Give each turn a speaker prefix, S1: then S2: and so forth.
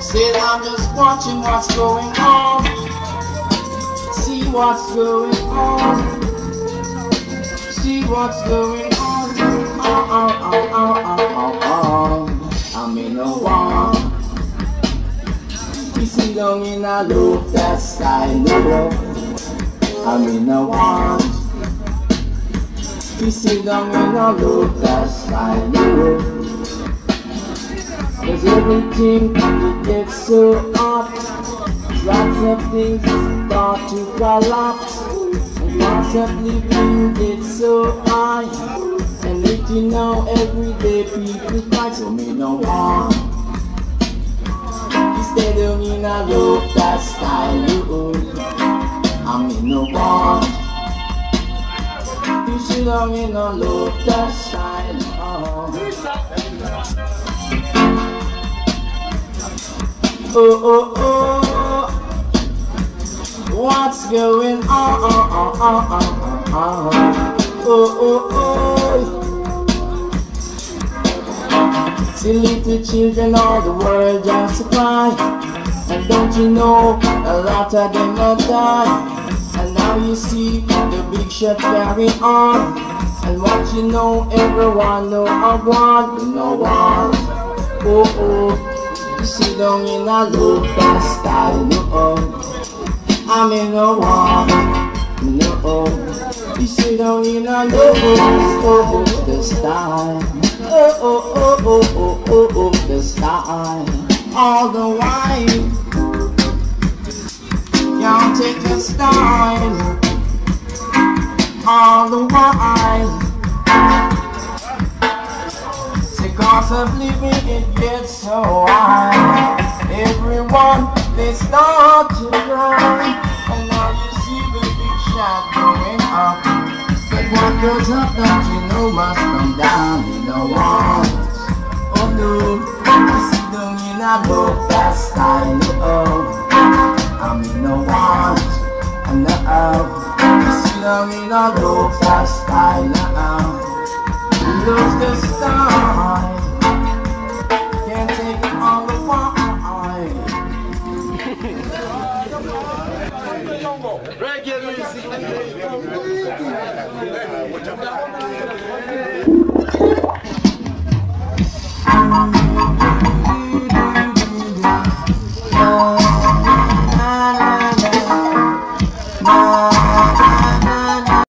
S1: Said I'm just watching what's going on. See what's going on. See what's going on. I'm in a war. We see down in a loop that's I know. I'm in a war. We see down in a loop that's I know. Cause everything it gets so hot, lots of things start to collapse, and cost of living gets so high, and let you know everyday people fight, so me no want. Instead of me no love that style you, I'm in no want. You should have me no love that style. Oh, oh, oh, what's going on? Oh, oh, oh. See little children all the world just cry, and don't you know a lot of them will die. And now you see the big shot carry on, and what you know everyone know of one, no one. Oh, oh. You sit down in a low class style, no. I'm in a war, no. You sit down in a low class the style. Oh, oh, oh, oh, oh, oh, oh, the style. All the while, y'all take the style. All the while. Cost of living it gets so high. Everyone they start to cry, and now you see the big shot going up. But what goes up that you know must come down. You know what? Oh no, you see down in a low fast style. Oh, I'm in no want. And you see down in a low fast style. Lose the style, can't take it on the wine. Reggae music.